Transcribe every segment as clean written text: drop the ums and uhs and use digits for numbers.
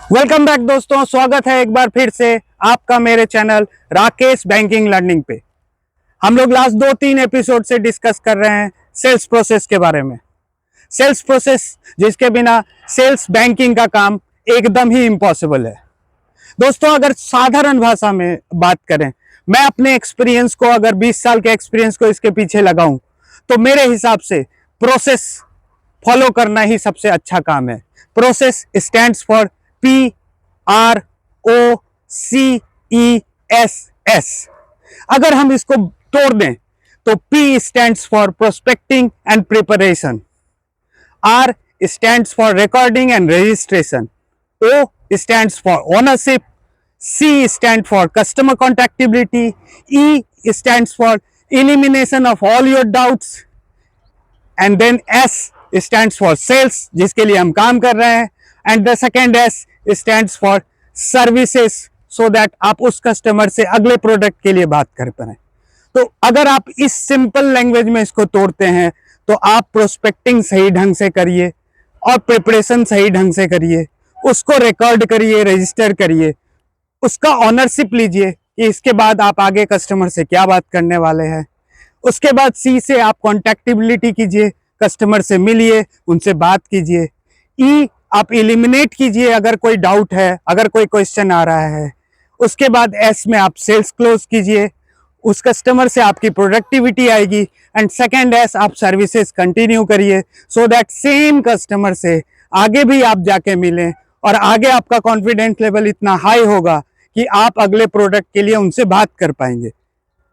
Welcome back दोस्तों, स्वागत है एक बार फिर से आपका मेरे चैनल राकेश बैंकिंग लर्निंग पे। हम लोग लास्ट 2-3 एपिसोड से डिस्कस कर रहे हैं सेल्स प्रोसेस के बारे में। सेल्स प्रोसेस जिसके बिना सेल्स बैंकिंग का काम एकदम ही इम्पॉसिबल है। दोस्तों, अगर साधारण भाषा में बात करें, मैं अपने एक्सपीरियंस को, अगर 20 साल के एक्सपीरियंस को इसके पीछे लगाऊं तो मेरे हिसाब से प्रोसेस फॉलो करना ही सबसे अच्छा काम है। Process stands for PROCESS। अगर हम इसको तोड़ दें तो P stands for prospecting and preparation, R stands for recording and registration, O stands for ownership, C stand for customer contactability, E stands for elimination of all your doubts, and then S stands for sales, जिसके लिए हम काम कर रहे हैं, and the second S stands for services, so that आप उस customer से अगले प्रोडक्ट के लिए बात कर पाए। तो अगर आप इस सिंपल लैंग्वेज में इसको तोड़ते हैं तो आप प्रोस्पेक्टिंग सही ढंग से करिए और प्रिपरेशन सही ढंग से करिए, उसको रिकॉर्ड करिए, रजिस्टर करिए, उसका ऑनरशिप लीजिए कि इसके बाद आप आगे कस्टमर से क्या बात करने वाले हैं। उसके बाद C से आप कॉन्टैक्टिबिलिटी कीजिए, कस्टमर से मिलिए, उनसे बात कीजिए। E आप एलिमिनेट कीजिए अगर कोई डाउट है, अगर कोई क्वेश्चन आ रहा है। उसके बाद S में आप सेल्स क्लोज कीजिए, उस कस्टमर से आपकी प्रोडक्टिविटी आएगी। एंड सेकेंड S आप सर्विसेज कंटिन्यू करिए, सो दैट सेम कस्टमर से आगे भी आप जाके मिलें और आगे आपका कॉन्फिडेंस लेवल इतना हाई होगा कि आप अगले प्रोडक्ट के लिए उनसे बात कर पाएंगे।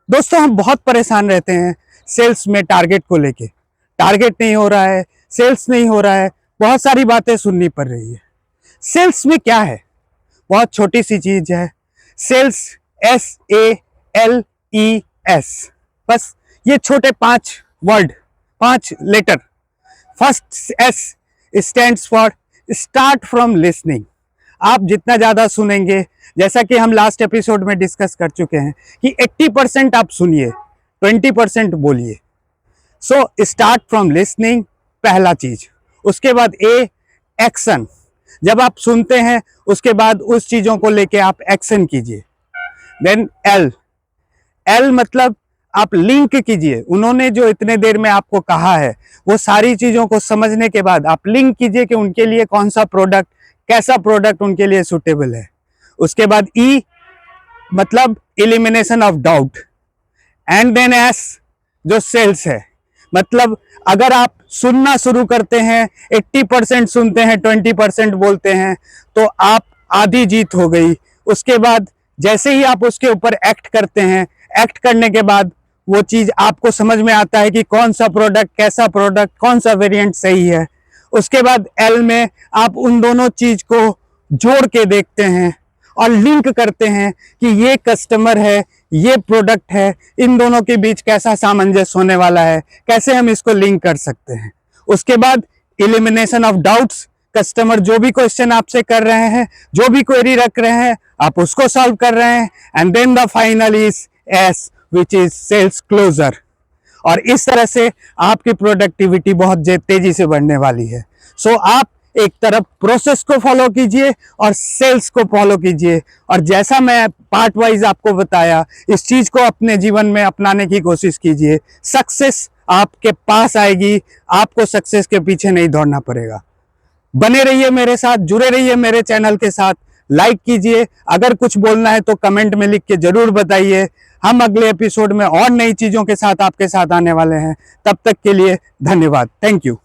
दोस्तों, हम बहुत परेशान रहते हैं सेल्स में टारगेट को लेके। टारगेट नहीं हो रहा है, सेल्स नहीं हो रहा है, बहुत सारी बातें सुननी पड़ रही है। सेल्स में क्या है? बहुत छोटी सी चीज है। सेल्स SALES, बस ये छोटे 5 word, 5 letter. First S stands for start from listening. आप जितना ज्यादा सुनेंगे, जैसा कि हम लास्ट एपिसोड में डिस्कस कर चुके हैं कि 80% आप सुनिए, 20% बोलिए। सो स्टार्ट फ्रॉम लिसनिंग, पहला चीज। उसके बाद एक्शन, जब आप सुनते हैं उसके बाद उस चीजों को लेके आप एक्शन कीजिए। देन L मतलब आप लिंक कीजिए। उन्होंने जो इतने देर में आपको कहा है वो सारी चीजों को समझने के बाद आप लिंक कीजिए कि उनके लिए कौन सा प्रोडक्ट, कैसा प्रोडक्ट उनके लिए सुटेबल है। उसके बाद E मतलब elimination of doubt, and then S जो सेल्स है। मतलब अगर आप सुनना शुरू करते हैं, 80% सुनते हैं, 20% बोलते हैं, तो आप आधी जीत हो गई। उसके बाद जैसे ही आप उसके ऊपर एक्ट करते हैं, एक्ट करने के बाद वो चीज आपको समझ में आता है कि कौन सा प्रोडक्ट, कैसा प्रोडक्ट, कौन सा वेरिएंट सही है। उसके बाद L में आप उन दोनों चीज को जोड़ के देखते हैं और लिंक करते हैं कि ये कस्टमर है, ये प्रोडक्ट है, इन दोनों के बीच कैसा सामंजस्य होने वाला है, कैसे हम इसको लिंक कर सकते हैं। उसके बाद एलिमिनेशन ऑफ डाउट्स, कस्टमर जो भी क्वेश्चन आपसे कर रहे हैं, जो भी क्वेरी रख रहे हैं, आप उसको सॉल्व कर रहे हैं। And then the final is S which is sales closure. और इस तरह से आपकी प्रोडक्टिविटी बहुत तेजी से बढ़ने वाली है। सो आप एक तरफ प्रोसेस को फॉलो कीजिए और सेल्स को फॉलो कीजिए, और जैसा मैं पार्ट वाइज आपको बताया, इस चीज को अपने जीवन में अपनाने की कोशिश कीजिए। सक्सेस आपके पास आएगी, आपको सक्सेस के पीछे नहीं दौड़ना पड़ेगा। बने रहिए मेरे साथ, जुड़े रहिए मेरे चैनल के साथ, लाइक कीजिए। अगर कुछ बोलना है तो कमेंट में लिख के जरूर बताइए। हम अगले एपिसोड में और नई चीजों के साथ आपके साथ आने वाले हैं। तब तक के लिए धन्यवाद। Thank you.